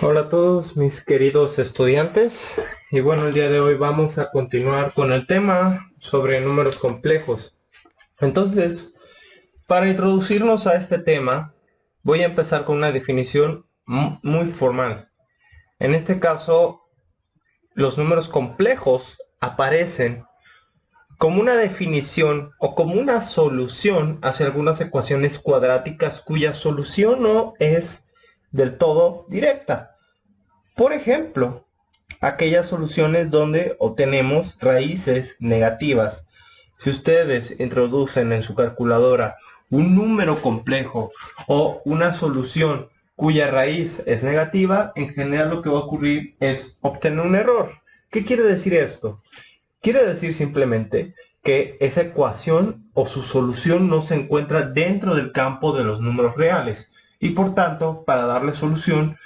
Hola a todos mis queridos estudiantes, y bueno, el día de hoy vamos a continuar con el tema sobre números complejos. Entonces, para introducirnos a este tema, voy a empezar con una definición muy formal. En este caso, los números complejos aparecen como una definición o como una solución hacia algunas ecuaciones cuadráticas cuya solución no es del todo directa. Por ejemplo, aquellas soluciones donde obtenemos raíces negativas. Si ustedes introducen en su calculadora un número complejo o una solución cuya raíz es negativa, en general lo que va a ocurrir es obtener un error. ¿Qué quiere decir esto? Quiere decir simplemente que esa ecuación o su solución no se encuentra dentro del campo de los números reales y por tanto, para darle solución,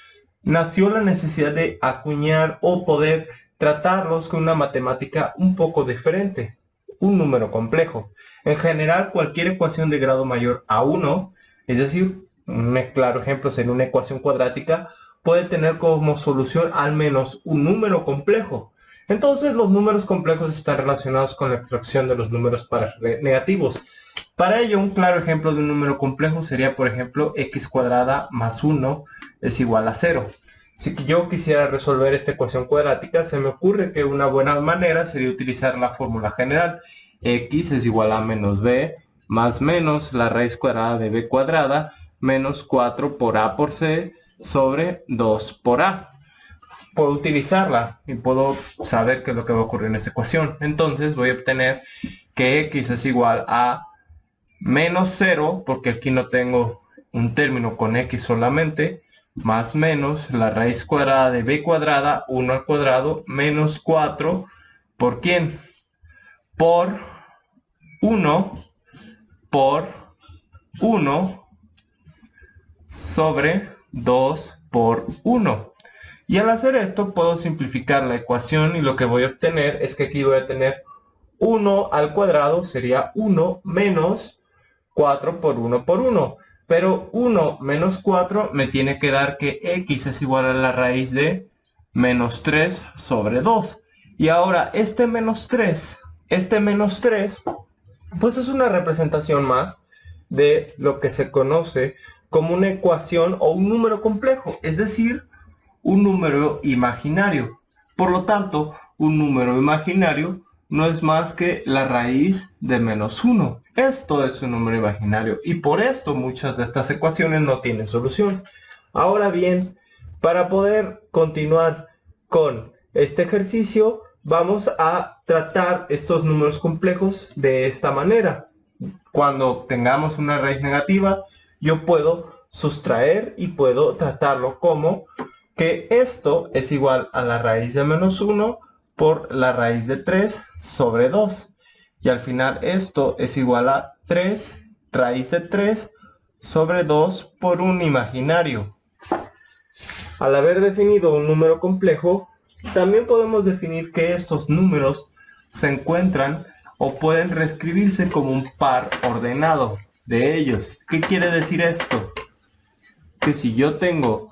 nació la necesidad de acuñar o poder tratarlos con una matemática un poco diferente, un número complejo. En general, cualquier ecuación de grado mayor a 1, es decir, un claro ejemplo sería una ecuación cuadrática, puede tener como solución al menos un número complejo. Entonces, los números complejos están relacionados con la extracción de los números negativos. Para ello, un claro ejemplo de un número complejo sería, por ejemplo, x cuadrada más 1 es igual a 0. Si yo quisiera resolver esta ecuación cuadrática, se me ocurre que una buena manera sería utilizar la fórmula general. X es igual a menos b más menos la raíz cuadrada de b cuadrada menos 4 por a por c sobre 2 por a. Puedo utilizarla y puedo saber qué es lo que va a ocurrir en esta ecuación. Entonces voy a obtener que x es igual a menos 0, porque aquí no tengo un término con x solamente, más menos la raíz cuadrada de b cuadrada, 1 al cuadrado, menos 4, ¿por quién? Por 1 por 1 sobre 2 por 1. Y al hacer esto puedo simplificar la ecuación y lo que voy a obtener es que aquí voy a tener 1 al cuadrado, sería 1 menos 4 por 1 por 1. Pero 1 menos 4 me tiene que dar que x es igual a la raíz de menos 3 sobre 2. Y ahora este menos 3, pues es una representación más de lo que se conoce como una ecuación o un número complejo, es decir, un número imaginario. Por lo tanto, un número imaginario no es más que la raíz de menos 1. Esto es un número imaginario y por esto muchas de estas ecuaciones no tienen solución. Ahora bien, para poder continuar con este ejercicio, vamos a tratar estos números complejos de esta manera. Cuando tengamos una raíz negativa, yo puedo sustraer y puedo tratarlo como que esto es igual a la raíz de menos 1 por la raíz de 3 sobre 2. Y al final esto es igual a 3 raíz de 3 sobre 2 por un imaginario. Al haber definido un número complejo, también podemos definir que estos números se encuentran o pueden reescribirse como un par ordenado de ellos. ¿Qué quiere decir esto? Que si yo tengo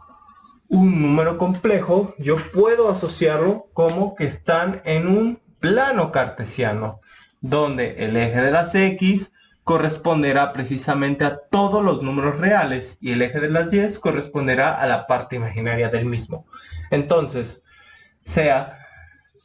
un número complejo, yo puedo asociarlo como que están en un plano cartesiano, donde el eje de las x corresponderá precisamente a todos los números reales y el eje de las y corresponderá a la parte imaginaria del mismo. Entonces, sea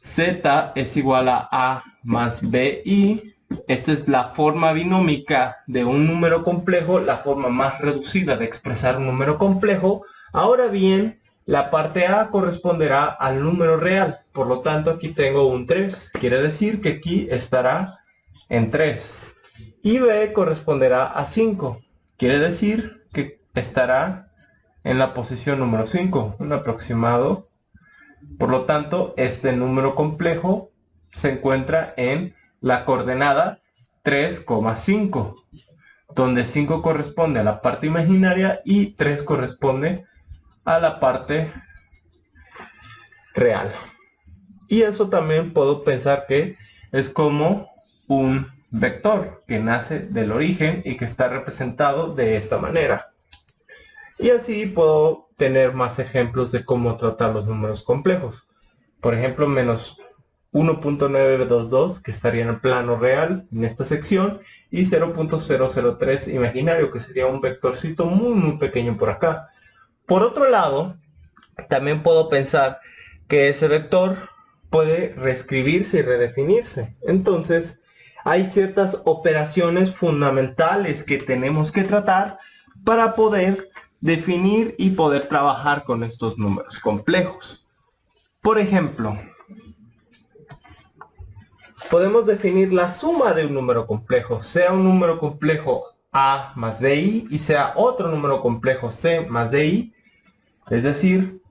z es igual a más bi. Esta es la forma binómica de un número complejo, la forma más reducida de expresar un número complejo. Ahora bien, la parte a corresponderá al número real. Por lo tanto, aquí tengo un 3. Quiere decir que aquí estará en 3. Y b corresponderá a 5. Quiere decir que estará en la posición número 5, un aproximado. Por lo tanto, este número complejo se encuentra en la coordenada 3,5, donde 5 corresponde a la parte imaginaria y 3 corresponde a la parte real. Y eso también puedo pensar que es como un vector que nace del origen y que está representado de esta manera. Y así puedo tener más ejemplos de cómo tratar los números complejos. Por ejemplo, menos 1.922, que estaría en el plano real en esta sección, y 0.003 imaginario, que sería un vectorcito muy pequeño por acá. Por otro lado, también puedo pensar que ese vector puede reescribirse y redefinirse. Entonces, hay ciertas operaciones fundamentales que tenemos que tratar para poder definir y poder trabajar con estos números complejos. Por ejemplo, podemos definir la suma de un número complejo, sea un número complejo a más bi y sea otro número complejo c más di, es decir,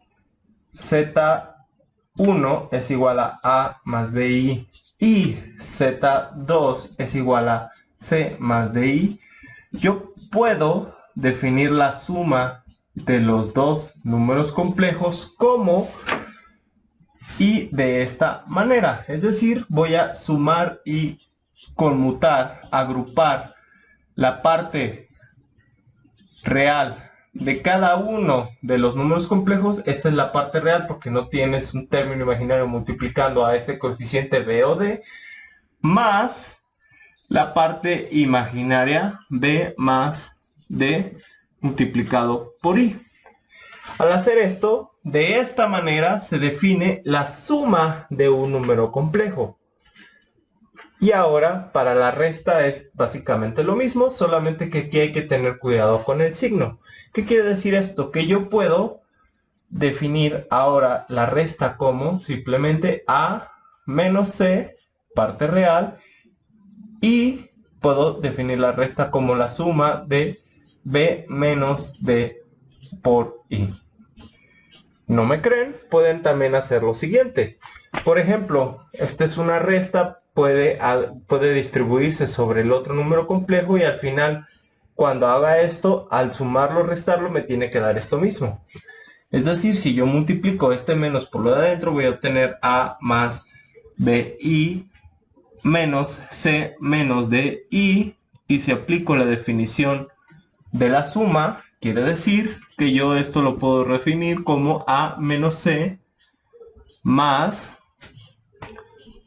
z1 es igual a más bi y z2 es igual a c más di. Yo puedo definir la suma de los dos números complejos como y de esta manera, es decir, voy a sumar y conmutar, agrupar la parte real de cada uno de los números complejos. Esta es la parte real porque no tienes un término imaginario multiplicando a este coeficiente b o d, más la parte imaginaria b más d multiplicado por i. Al hacer esto, de esta manera se define la suma de un número complejo. Y ahora, para la resta es básicamente lo mismo, solamente que aquí hay que tener cuidado con el signo. ¿Qué quiere decir esto? Que yo puedo definir ahora la resta como simplemente a menos c, parte real, y puedo definir la resta como la suma de b menos d por i. ¿No me creen? Pueden también hacer lo siguiente. Por ejemplo, esta es una resta, puede distribuirse sobre el otro número complejo y al final, cuando haga esto, al sumarlo o restarlo, me tiene que dar esto mismo. Es decir, si yo multiplico este menos por lo de adentro, voy a obtener a más bi menos c menos di, y si aplico la definición de la suma, quiere decir que yo esto lo puedo definir como a menos c más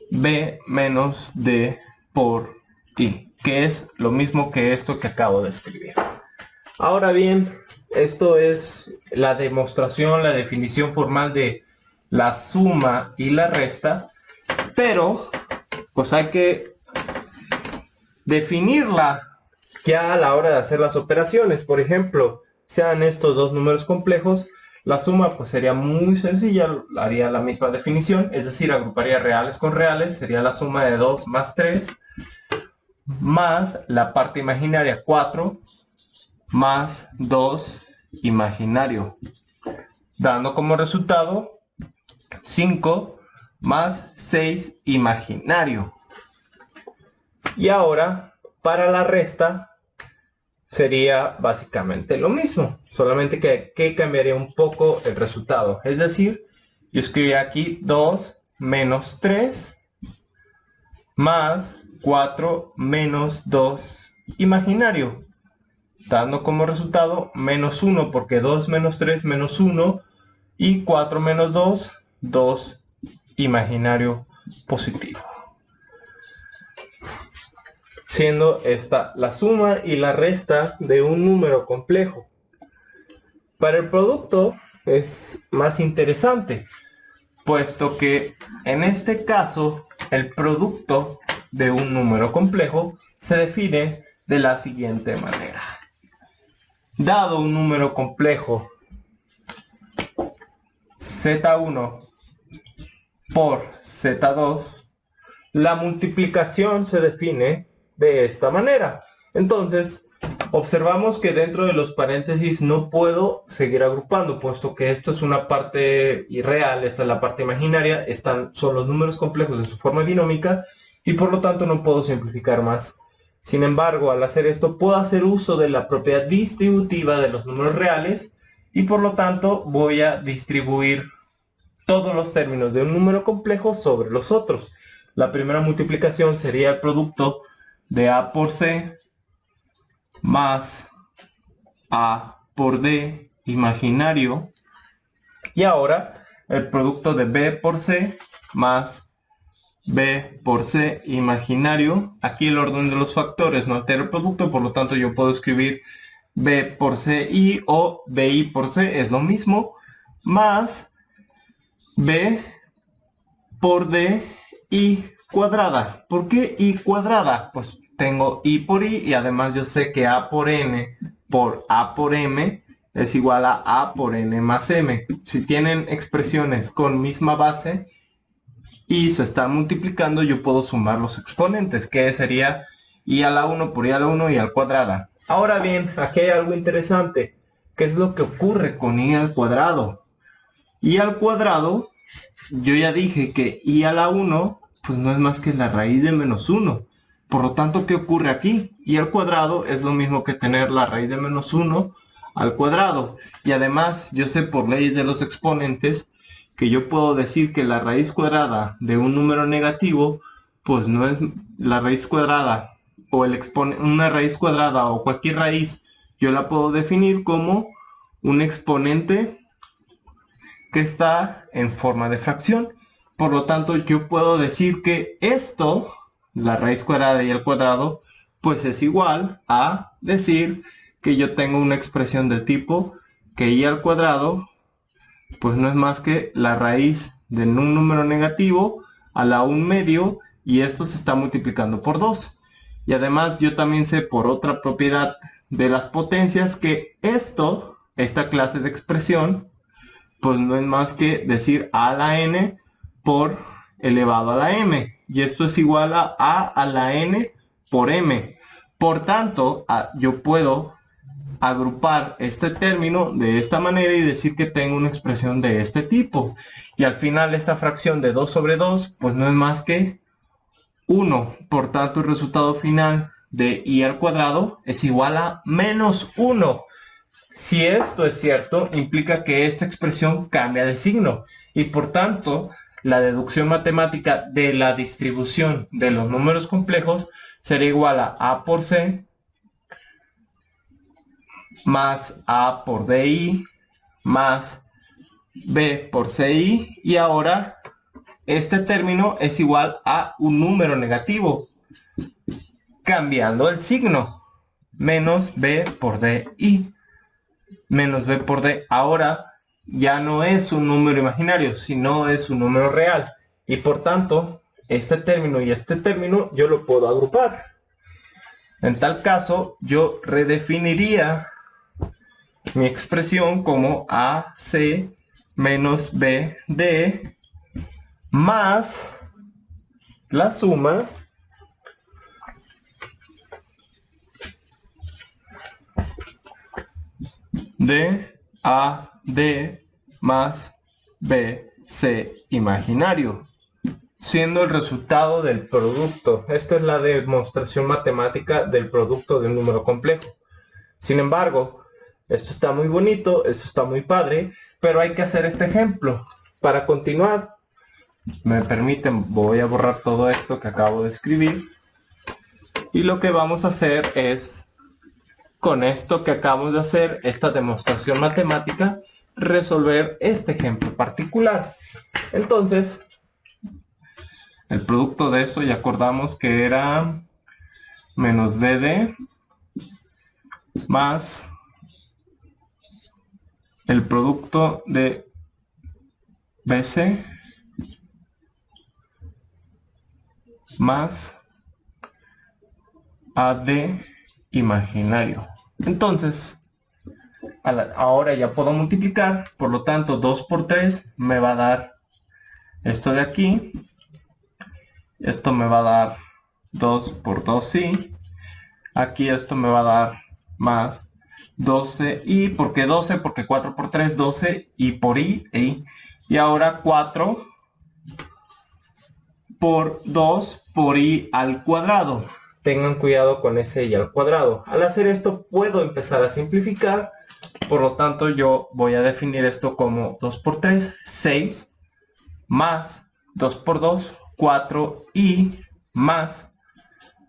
b menos d por i, que es lo mismo que esto que acabo de escribir. Ahora bien, esto es la demostración, la definición formal de la suma y la resta, pero pues hay que definirla ya a la hora de hacer las operaciones. Por ejemplo, sean estos dos números complejos, la suma pues sería muy sencilla, haría la misma definición, es decir, agruparía reales con reales, sería la suma de 2 más 3, más la parte imaginaria 4, más 2 imaginario, dando como resultado 5 más 6 imaginario. Y ahora, para la resta, sería básicamente lo mismo, solamente que cambiaría un poco el resultado. Es decir, yo escribiría aquí 2 menos 3 más 4 menos 2 imaginario, dando como resultado menos 1, porque 2 menos 3 menos 1, y 4 menos 2, 2 imaginario positivo. Siendo esta la suma y la resta de un número complejo. Para el producto es más interesante, puesto que en este caso el producto de un número complejo se define de la siguiente manera. Dado un número complejo z1 por z2, la multiplicación se define de esta manera. Entonces, observamos que dentro de los paréntesis no puedo seguir agrupando, puesto que esto es una parte irreal, esta es la parte imaginaria, son los números complejos en su forma binómica, y por lo tanto no puedo simplificar más. Sin embargo, al hacer esto, puedo hacer uso de la propiedad distributiva de los números reales, y por lo tanto voy a distribuir todos los términos de un número complejo sobre los otros. La primera multiplicación sería el producto de a por c más a por d imaginario. Y ahora el producto de B por C más B por C imaginario. Aquí el orden de los factores no altera el producto, por lo tanto yo puedo escribir B por CI o BI por C, es lo mismo, más B por D I cuadrada. ¿Por qué I cuadrada? Pues tengo I por I y además yo sé que A por N por A por M es igual a A por N más M. Si tienen expresiones con misma base y se están multiplicando, yo puedo sumar los exponentes, que sería I a la 1 por I a la 1 y al cuadrada. Ahora bien, aquí hay algo interesante. ¿Qué es lo que ocurre con I al cuadrado? I al cuadrado, yo ya dije que I a la 1, pues no es más que la raíz de menos 1. Por lo tanto, ¿qué ocurre aquí? I al cuadrado es lo mismo que tener la raíz de menos 1 al cuadrado. Y además, yo sé por leyes de los exponentes que yo puedo decir que la raíz cuadrada de un número negativo, pues no es la raíz cuadrada o una raíz cuadrada o cualquier raíz, yo la puedo definir como un exponente que está en forma de fracción. Por lo tanto, yo puedo decir que esto, la raíz cuadrada y el cuadrado, pues es igual a decir que yo tengo una expresión del tipo que I al cuadrado pues no es más que la raíz de un número negativo a la 1 medio, y esto se está multiplicando por 2. Y además yo también sé por otra propiedad de las potencias que esta clase de expresión, pues no es más que decir a a la n por elevado a la m. Y esto es igual a la n por m. Por tanto, yo puedo agrupar este término de esta manera y decir que tengo una expresión de este tipo. Y al final esta fracción de 2 sobre 2, pues no es más que 1. Por tanto, el resultado final de I al cuadrado es igual a menos 1. Si esto es cierto, implica que esta expresión cambia de signo. Y por tanto, la deducción matemática de la distribución de los números complejos será igual a por C más A por DI más B por CI, y ahora este término es igual a un número negativo, cambiando el signo, menos B por DI, menos B por D. Ahora ya no es un número imaginario, sino es un número real, y por tanto este término y este término yo lo puedo agrupar. En tal caso, yo redefiniría mi expresión como AC menos BD más la suma de AD más BC imaginario, siendo el resultado del producto. Esta es la demostración matemática del producto de un número complejo. Sin embargo, esto está muy bonito, esto está muy padre, pero hay que hacer este ejemplo. Para continuar, me permiten, voy a borrar todo esto que acabo de escribir. Y lo que vamos a hacer es, con esto que acabamos de hacer, esta demostración matemática, resolver este ejemplo particular. Entonces, el producto de eso ya acordamos que era menos BD más el producto de BC más AD imaginario. Entonces, ahora ya puedo multiplicar, por lo tanto 2 por 3 me va a dar esto de aquí. Esto me va a dar 2 por 2i. Aquí esto me va a dar más 12i. ¿Por qué 12? Porque 4 por 3, 12 y por i. Y ahora 4 por 2 por i al cuadrado. Tengan cuidado con ese i al cuadrado. Al hacer esto puedo empezar a simplificar. Por lo tanto yo voy a definir esto como 2 por 3, 6, más 2 por 2, 4i, más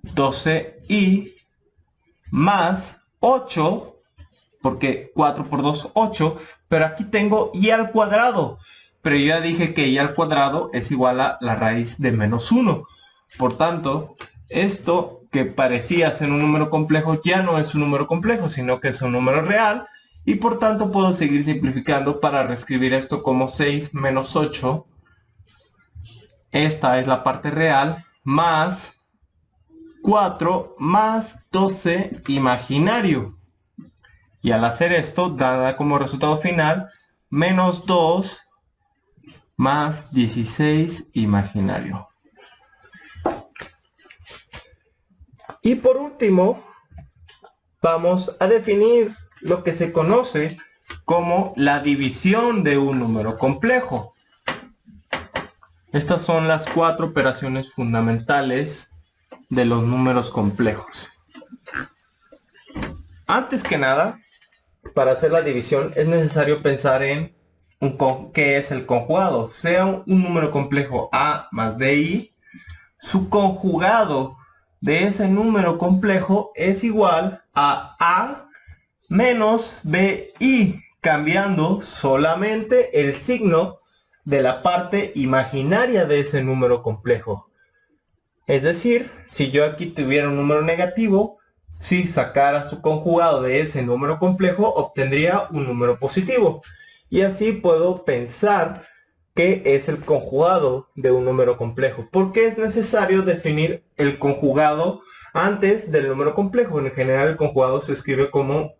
12i, más 8, porque 4 por 2, 8, pero aquí tengo y al cuadrado. Pero yo ya dije que y al cuadrado es igual a la raíz de menos 1. Por tanto, esto que parecía ser un número complejo ya no es un número complejo, sino que es un número real. Y por tanto puedo seguir simplificando para reescribir esto como 6 menos 8. Esta es la parte real, más 4 más 12 imaginario. Y al hacer esto, da como resultado final menos 2 más 16 imaginario. Y por último, vamos a definir lo que se conoce como la división de un número complejo. Estas son las 4 operaciones fundamentales de los números complejos. Antes que nada, para hacer la división es necesario pensar en qué es el conjugado. Sea un número complejo a más bi, su conjugado de ese número complejo es igual a menos bi, cambiando solamente el signo de la parte imaginaria de ese número complejo. Es decir, si yo aquí tuviera un número negativo, si sacara su conjugado de ese número complejo, obtendría un número positivo. Y así puedo pensar qué es el conjugado de un número complejo. Porque es necesario definir el conjugado antes del número complejo. En general el conjugado se escribe como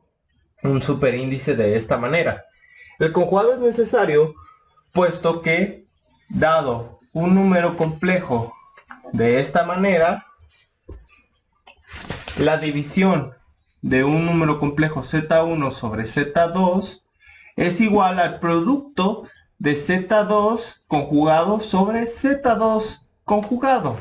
un superíndice de esta manera. El conjugado es necesario puesto que, dado un número complejo de esta manera, la división de un número complejo z1 sobre z2 es igual al producto de z2 conjugado sobre z2 conjugado.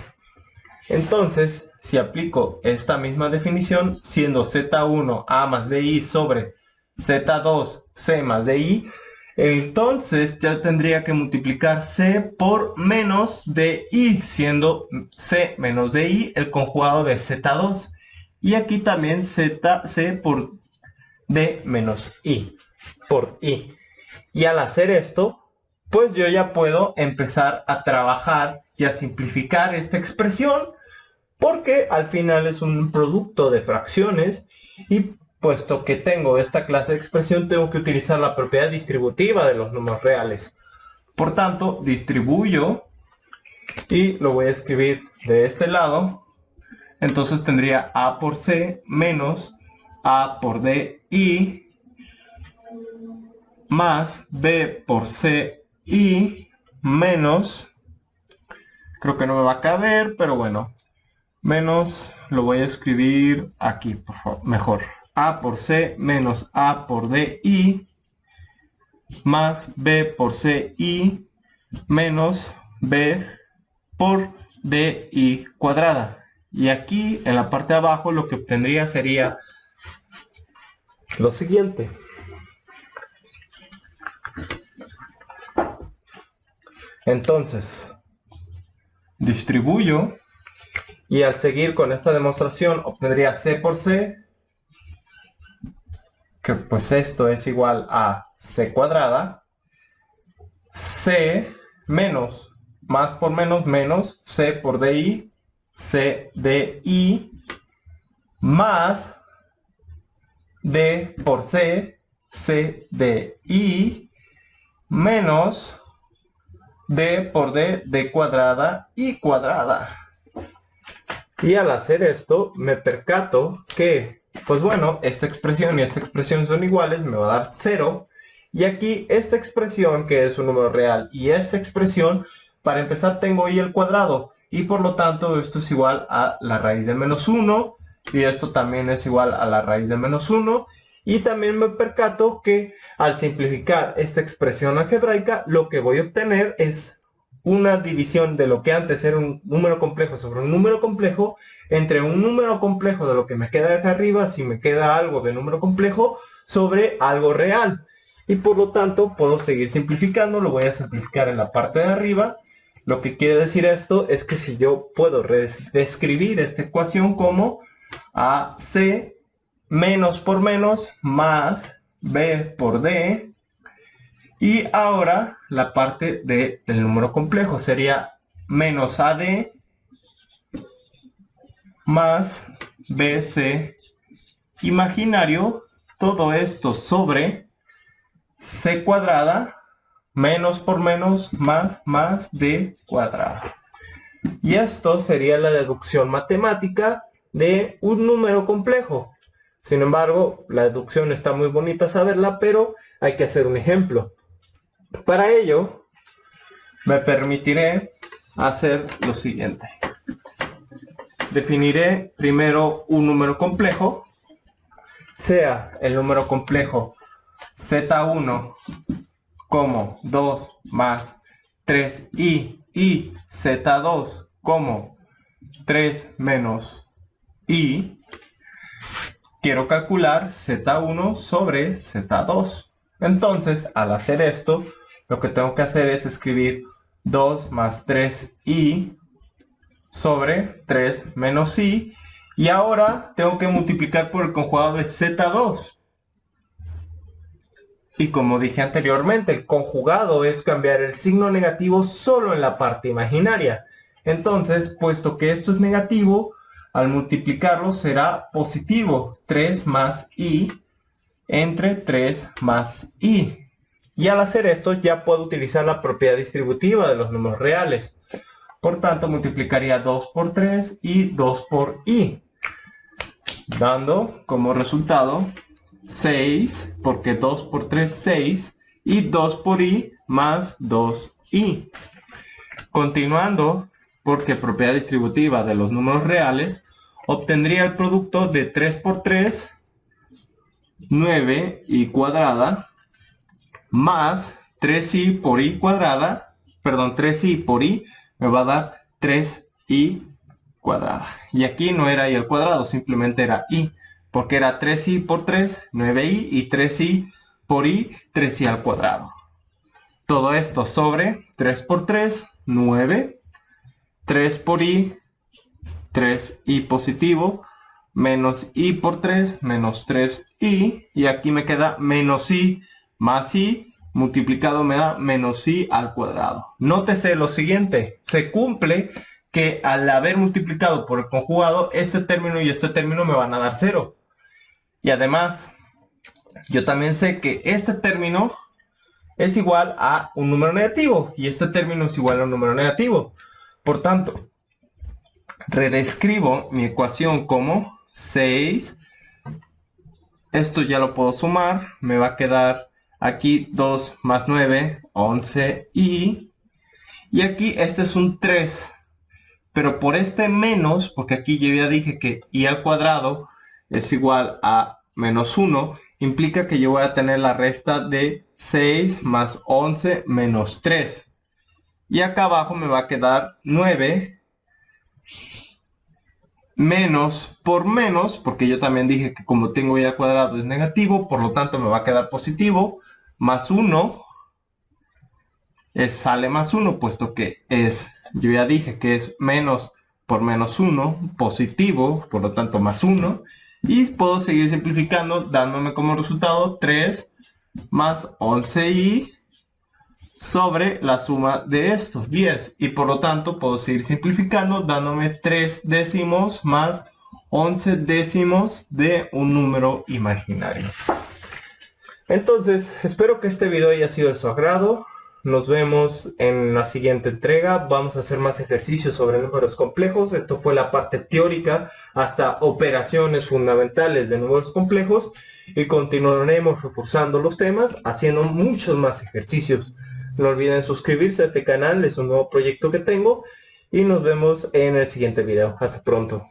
Entonces, si aplico esta misma definición, siendo z1 a más bi sobre z2 c más di, entonces ya tendría que multiplicar c por menos di, siendo c menos di el conjugado de z2. Y aquí también c por d menos i, por i. Y al hacer esto, pues yo ya puedo empezar a trabajar y a simplificar esta expresión, porque al final es un producto de fracciones y puesto que tengo esta clase de expresión, tengo que utilizar la propiedad distributiva de los números reales. Por tanto, distribuyo y lo voy a escribir de este lado. Entonces tendría a por c menos a por di más b por c y menos, creo que no me va a caber, pero bueno, menos, lo voy a escribir aquí, por favor, mejor. A por c menos a por di más b por c y menos b por di cuadrada. Y aquí en la parte de abajo lo que obtendría sería lo siguiente. Entonces, distribuyo y al seguir con esta demostración obtendría c por c, que pues esto es igual a c cuadrada, c menos, más por menos, menos c por di, c di, más d por c, c di, menos d por d cuadrada y cuadrada. Y al hacer esto, me percato que, pues bueno, esta expresión y esta expresión son iguales, me va a dar 0. Y aquí esta expresión, que es un número real, y esta expresión, para empezar tengo y al cuadrado. Y por lo tanto, esto es igual a la raíz de menos 1. Y esto también es igual a la raíz de menos 1. Y también me percato que al simplificar esta expresión algebraica, lo que voy a obtener es una división de lo que antes era un número complejo sobre un número complejo, entre un número complejo de lo que me queda de acá arriba, si me queda algo de número complejo, sobre algo real. Y por lo tanto puedo seguir simplificando, lo voy a simplificar en la parte de arriba. Lo que quiere decir esto es que si yo puedo reescribir esta ecuación como AC menos por menos más b por d. Y ahora la parte del número complejo sería menos ad más bc imaginario, todo esto sobre c cuadrada menos por menos más d cuadrada. Y esto sería la deducción matemática de un número complejo. Sin embargo, la deducción está muy bonita saberla, pero hay que hacer un ejemplo. Para ello, me permitiré hacer lo siguiente. Definiré primero un número complejo, sea el número complejo z1 como 2 más 3i y z2 como 3 menos i. Quiero calcular z1 sobre z2. Entonces, al hacer esto, lo que tengo que hacer es escribir 2 más 3i sobre 3 menos i. Y ahora tengo que multiplicar por el conjugado de z2. Y como dije anteriormente, el conjugado es cambiar el signo negativo solo en la parte imaginaria. Entonces, puesto que esto es negativo, al multiplicarlo será positivo. 3 más i entre 3 más i. Y al hacer esto ya puedo utilizar la propiedad distributiva de los números reales. Por tanto, multiplicaría 2 por 3 y 2 por i. Dando como resultado 6, porque 2 por 3, 6, y 2 por i más 2i. Continuando, porque propiedad distributiva de los números reales, obtendría el producto de 3 por 3, 9i cuadrada, más 3i por i cuadrada, perdón, 3i por i me va a dar 3i cuadrada. Y aquí no era i al cuadrado, simplemente era i, porque era 3i por 3, 9i, y 3i por i, 3i al cuadrado. Todo esto sobre 3 por 3, 9, 3 por i, 3i positivo, menos i por 3, menos 3i, y aquí me queda menos i más i, multiplicado me da menos i al cuadrado. Nótese lo siguiente, se cumple que al haber multiplicado por el conjugado, este término y este término me van a dar 0. Y además, yo también sé que este término es igual a un número negativo, y este término es igual a un número negativo. Por tanto, redescribo mi ecuación como 6. Esto ya lo puedo sumar, me va a quedar aquí 2 más 9, 11i. Y aquí este es un 3. Pero por este menos, porque aquí yo ya dije que i al cuadrado es igual a menos 1, implica que yo voy a tener la resta de 6 más 11 menos 3. Y acá abajo me va a quedar 9 menos por menos, porque yo también dije que como tengo i al cuadrado es negativo, por lo tanto me va a quedar positivo, más 1, sale más 1, puesto que es, yo ya dije que es menos por menos 1, positivo, por lo tanto más 1, y puedo seguir simplificando dándome como resultado 3 más 11i sobre la suma de estos 10, y por lo tanto puedo seguir simplificando dándome 3 décimos más 11 décimos de un número imaginario. Entonces, espero que este video haya sido de su agrado. Nos vemos en la siguiente entrega. Vamos a hacer más ejercicios sobre números complejos. Esto fue la parte teórica hasta operaciones fundamentales de números complejos, y continuaremos reforzando los temas haciendo muchos más ejercicios. No olviden suscribirse a este canal, es un nuevo proyecto que tengo, y nos vemos en el siguiente video. Hasta pronto.